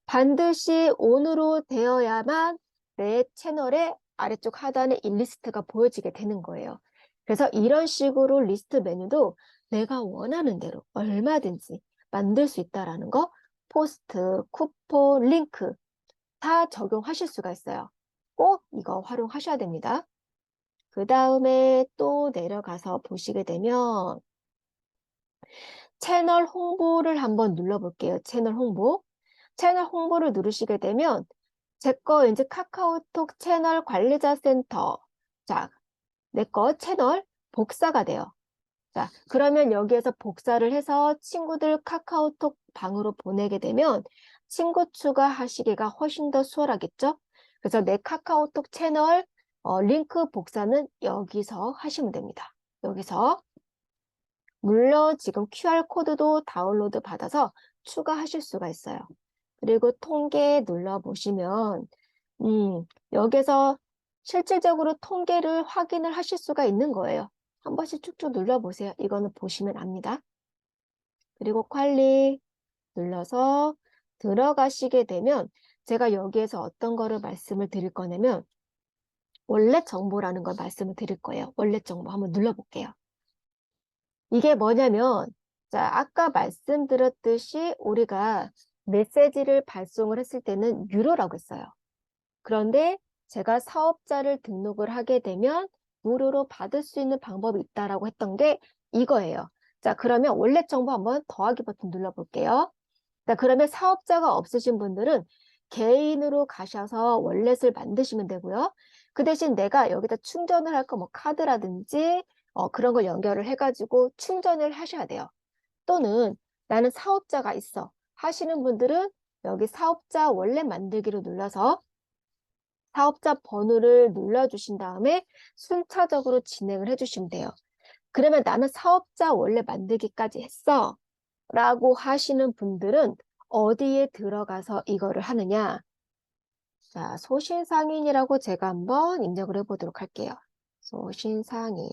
반드시 ON으로 되어야만 내 채널의 아래쪽 하단에 이 리스트가 보여지게 되는 거예요. 그래서 이런 식으로 리스트 메뉴도 내가 원하는 대로 얼마든지 만들 수 있다라는 거 포스트, 쿠폰, 링크 다 적용하실 수가 있어요. 꼭 이거 활용하셔야 됩니다. 그 다음에 또 내려가서 보시게 되면 채널 홍보를 한번 눌러볼게요. 채널 홍보. 채널 홍보를 누르시게 되면 제 거 이제 카카오톡 채널 관리자 센터. 자, 내 거 채널 복사가 돼요. 자, 그러면 여기에서 복사를 해서 친구들 카카오톡 방으로 보내게 되면 친구 추가하시기가 훨씬 더 수월하겠죠? 그래서 내 카카오톡 채널 링크 복사는 여기서 하시면 됩니다. 여기서. 물론 지금 QR코드도 다운로드 받아서 추가하실 수가 있어요. 그리고 통계 눌러보시면 여기서 실질적으로 통계를 확인을 하실 수가 있는 거예요. 한 번씩 쭉쭉 눌러보세요. 이거는 보시면 압니다. 그리고 관리 눌러서 들어가시게 되면 제가 여기에서 어떤 거를 말씀을 드릴 거냐면 원래 정보라는 걸 말씀을 드릴 거예요. 원래 정보 한번 눌러볼게요. 이게 뭐냐면 자, 아까 말씀드렸듯이 우리가 메시지를 발송을 했을 때는 유료라고 했어요. 그런데 제가 사업자를 등록을 하게 되면 무료로 받을 수 있는 방법이 있다라고 했던 게 이거예요. 자, 그러면 원래 정보 한번 더하기 버튼 눌러볼게요. 자, 그러면 사업자가 없으신 분들은 개인으로 가셔서 월렛을 만드시면 되고요. 그 대신 내가 여기다 충전을 할 거 뭐 카드라든지 그런 걸 연결을 해가지고 충전을 하셔야 돼요. 또는 나는 사업자가 있어 하시는 분들은 여기 사업자 월렛 만들기로 눌러서 사업자 번호를 눌러주신 다음에 순차적으로 진행을 해주시면 돼요. 그러면 나는 사업자 원래 만들기까지 했어 라고 하시는 분들은 어디에 들어가서 이거를 하느냐. 자, 소신상인이라고 제가 한번 입력을 해보도록 할게요. 소신상인.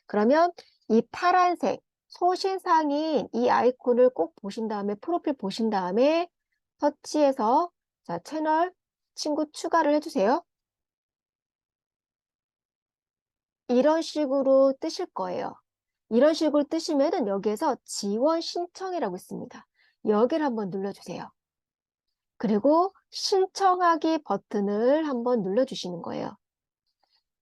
그러면 이 파란색 소신상인 이 아이콘을 꼭 보신 다음에 프로필 보신 다음에 터치해서 자, 채널 친구 추가를 해주세요. 이런 식으로 뜨실 거예요. 이런 식으로 뜨시면은 여기에서 지원 신청이라고 있습니다. 여기를 한번 눌러주세요. 그리고 신청하기 버튼을 한번 눌러주시는 거예요.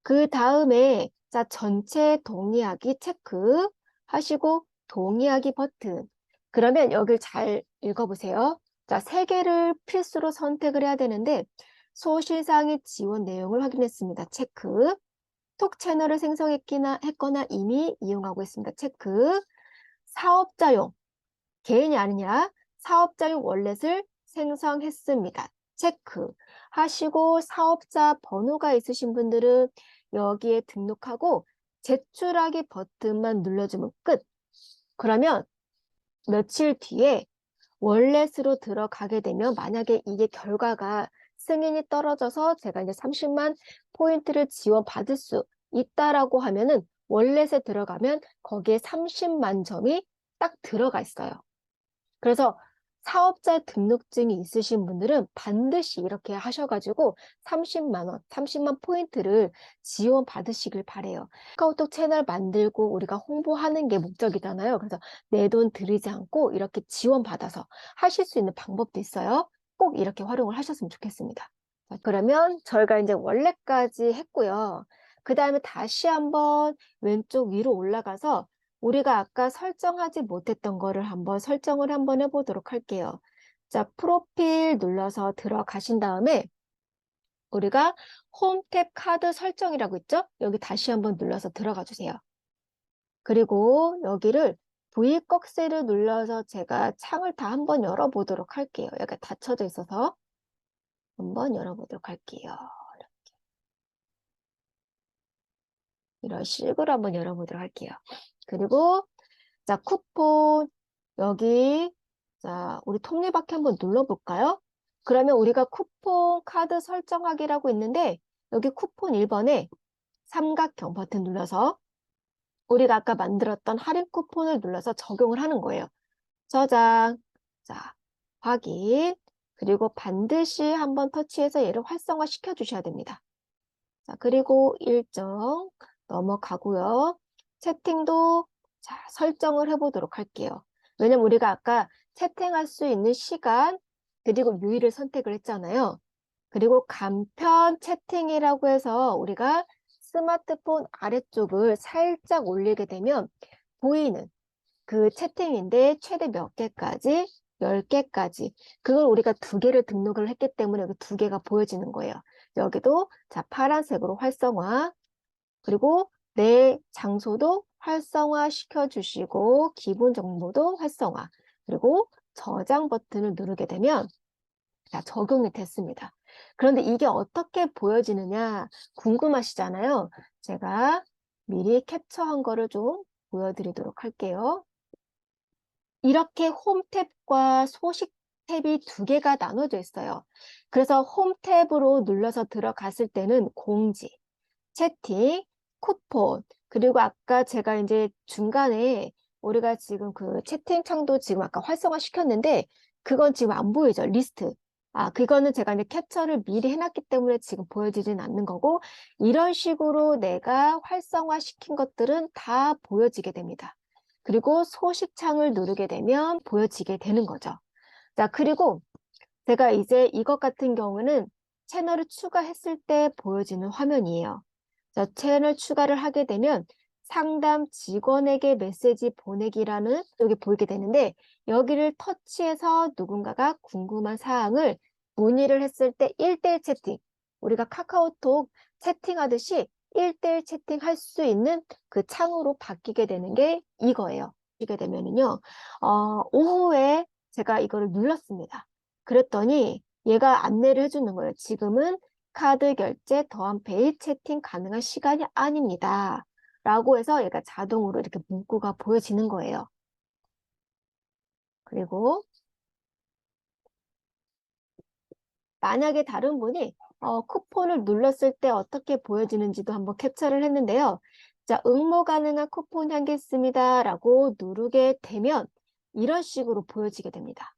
그 다음에 자 전체 동의하기 체크 하시고 동의하기 버튼. 그러면 여기를 잘 읽어보세요. 자, 세 개를 필수로 선택을 해야 되는데 소실상의 지원 내용을 확인했습니다. 체크. 톡 채널을 했거나 이미 이용하고 있습니다. 체크. 사업자용, 개인이 아니냐, 사업자용 월렛을 생성했습니다. 체크 하시고 사업자 번호가 있으신 분들은 여기에 등록하고 제출하기 버튼만 눌러주면 끝. 그러면 며칠 뒤에 월렛으로 들어가게 되면 만약에 이게 결과가 승인이 떨어져서 제가 이제 30만 포인트를 지원받을 수 있다라고 하면은 월렛에 들어가면 거기에 30만 점이 딱 들어가 있어요. 그래서 사업자 등록증이 있으신 분들은 반드시 이렇게 하셔가지고 30만 원, 30만 포인트를 지원받으시길 바래요. 카카오톡 채널 만들고 우리가 홍보하는 게 목적이잖아요. 그래서 내 돈 들이지 않고 이렇게 지원받아서 하실 수 있는 방법도 있어요. 꼭 이렇게 활용을 하셨으면 좋겠습니다. 자, 그러면 저희가 이제 원래까지 했고요. 그 다음에 다시 한번 왼쪽 위로 올라가서 우리가 아까 설정하지 못했던 거를 한번 설정을 한번 해보도록 할게요. 자, 프로필 눌러서 들어가신 다음에 우리가 홈 탭 카드 설정이라고 있죠? 여기 다시 한번 눌러서 들어가 주세요. 그리고 여기를 V꺽쇠를 눌러서 제가 창을 다 한번 열어보도록 할게요. 여기가 닫혀져 있어서 한번 열어보도록 할게요. 이런 식으로 한번 열어보도록 할게요. 그리고 자, 쿠폰 여기 자, 우리 톱니바퀴 한번 눌러볼까요? 그러면 우리가 쿠폰 카드 설정하기라고 있는데 여기 쿠폰 1번에 삼각형 버튼 눌러서 우리가 아까 만들었던 할인 쿠폰을 눌러서 적용을 하는 거예요. 저장, 자, 확인, 그리고 반드시 한번 터치해서 얘를 활성화 시켜 주셔야 됩니다. 자, 그리고 일정 넘어가고요. 채팅도 자, 설정을 해보도록 할게요. 왜냐면 우리가 아까 채팅할 수 있는 시간 그리고 유의를 선택을 했잖아요. 그리고 간편 채팅이라고 해서 우리가 스마트폰 아래쪽을 살짝 올리게 되면 보이는 그 채팅인데 최대 몇 개까지? 10개까지. 그걸 우리가 2개를 등록을 했기 때문에 여기 2개가 보여지는 거예요. 여기도 자 파란색으로 활성화 그리고 내 장소도 활성화 시켜주시고 기본 정보도 활성화 그리고 저장 버튼을 누르게 되면 자, 적용이 됐습니다. 그런데 이게 어떻게 보여지느냐 궁금하시잖아요. 제가 미리 캡처한 거를 좀 보여드리도록 할게요. 이렇게 홈 탭과 소식 탭이 두 개가 나눠져 있어요. 그래서 홈 탭으로 눌러서 들어갔을 때는 공지, 채팅, 쿠폰, 그리고 아까 제가 이제 중간에 우리가 지금 그 채팅창도 지금 아까 활성화 시켰는데 그건 지금 안 보이죠? 리스트. 아, 그거는 제가 이제 캡처를 미리 해놨기 때문에 지금 보여지진 않는 거고 이런 식으로 내가 활성화 시킨 것들은 다 보여지게 됩니다. 그리고 소식창을 누르게 되면 보여지게 되는 거죠. 자, 그리고 제가 이제 이것 같은 경우는 채널을 추가했을 때 보여지는 화면이에요. 자, 채널 추가를 하게 되면 상담 직원에게 메시지 보내기라는 여기 보이게 되는데 여기를 터치해서 누군가가 궁금한 사항을 문의를 했을 때 1대1 채팅, 우리가 카카오톡 채팅하듯이 1대1 채팅할 수 있는 그 창으로 바뀌게 되는 게 이거예요. 바뀌게 되면은요, 오후에 제가 이거를 눌렀습니다. 그랬더니 얘가 안내를 해주는 거예요. 지금은 카드 결제, 더한페이, 채팅 가능한 시간이 아닙니다. 라고 해서 얘가 자동으로 이렇게 문구가 보여지는 거예요. 그리고 만약에 다른 분이 쿠폰을 눌렀을 때 어떻게 보여지는지도 한번 캡처를 했는데요. 자, 응모 가능한 쿠폰 한 개 있습니다. 라고 누르게 되면 이런 식으로 보여지게 됩니다.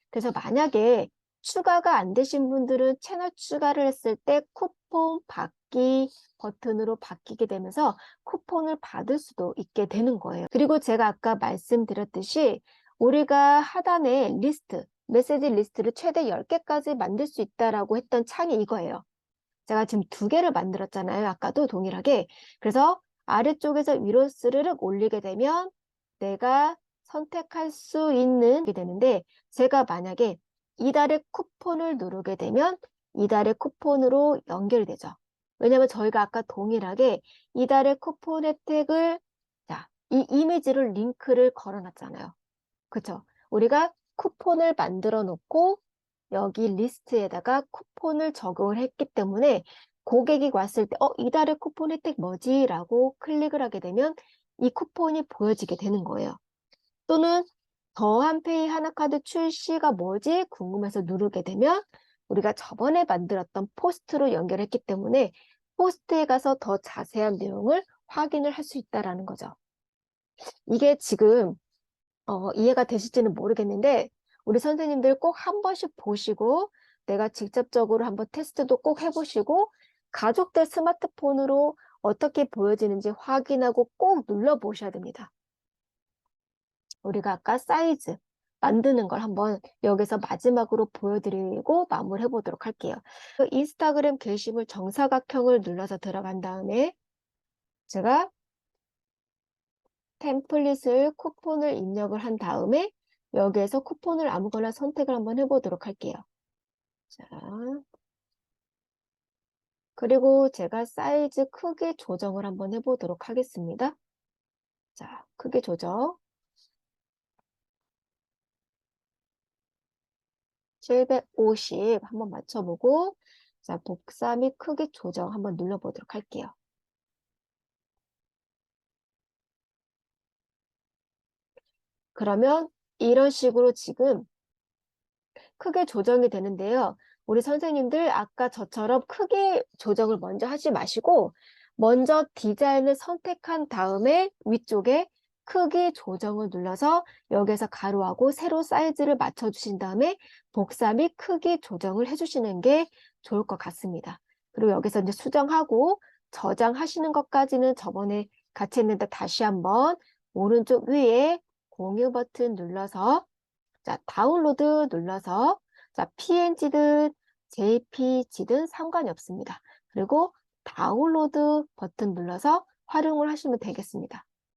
그래서 만약에 추가가 안 되신 분들은 채널 추가를 했을 때 쿠폰 받기 버튼으로 바뀌게 되면서 쿠폰을 받을 수도 있게 되는 거예요. 그리고 제가 아까 말씀드렸듯이 우리가 하단에 리스트, 메시지 리스트를 최대 10개까지 만들 수 있다라고 했던 창이 이거예요. 제가 지금 2개를 만들었잖아요. 아까도 동일하게. 그래서 아래쪽에서 위로 스르륵 올리게 되면 내가 선택할 수 있는 게 되는데 제가 만약에 이달의 쿠폰을 누르게 되면 이달의 쿠폰으로 연결되죠. 왜냐하면 저희가 아까 동일하게 이달의 쿠폰 혜택을 자, 이 이미지를 링크를 걸어놨잖아요. 그쵸? 우리가 쿠폰을 만들어 놓고 여기 리스트에다가 쿠폰을 적용을 했기 때문에 고객이 왔을 때 이달의 쿠폰 혜택 뭐지? 라고 클릭을 하게 되면 이 쿠폰이 보여지게 되는 거예요. 또는 더한페이 하나카드 출시가 뭐지? 궁금해서 누르게 되면 우리가 저번에 만들었던 포스트로 연결했기 때문에 포스트에 가서 더 자세한 내용을 확인을 할 수 있다는 거죠. 이게 지금 이해가 되실지는 모르겠는데 우리 선생님들 꼭 한 번씩 보시고 내가 직접적으로 한번 테스트도 꼭 해보시고 가족들 스마트폰으로 어떻게 보여지는지 확인하고 꼭 눌러보셔야 됩니다. 우리가 아까 사이즈 만드는 걸 한번 여기서 마지막으로 보여드리고 마무리해 보도록 할게요. 그 인스타그램 게시물 정사각형을 눌러서 들어간 다음에 제가 템플릿을 쿠폰을 입력을 한 다음에 여기에서 쿠폰을 아무거나 선택을 한번 해보도록 할게요. 자, 그리고 제가 사이즈 크기 조정을 한번 해보도록 하겠습니다. 자, 크기 조정 750 한번 맞춰보고 자, 복사 및 크기 조정 한번 눌러보도록 할게요. 그러면 이런 식으로 지금 크게 조정이 되는데요. 우리 선생님들 아까 저처럼 크게 조정을 먼저 하지 마시고 먼저 디자인을 선택한 다음에 위쪽에 크기 조정을 눌러서 여기에서 가로하고 세로 사이즈를 맞춰주신 다음에 복사 및 크기 조정을 해주시는 게 좋을 것 같습니다. 그리고 여기서 이제 수정하고 저장하시는 것까지는 저번에 같이 했는데 다시 한번 오른쪽 위에 공유 버튼 눌러서 자, 다운로드 눌러서 자, PNG든 JPG든 상관이 없습니다. 그리고 다운로드 버튼 눌러서 활용을 하시면 되겠습니다.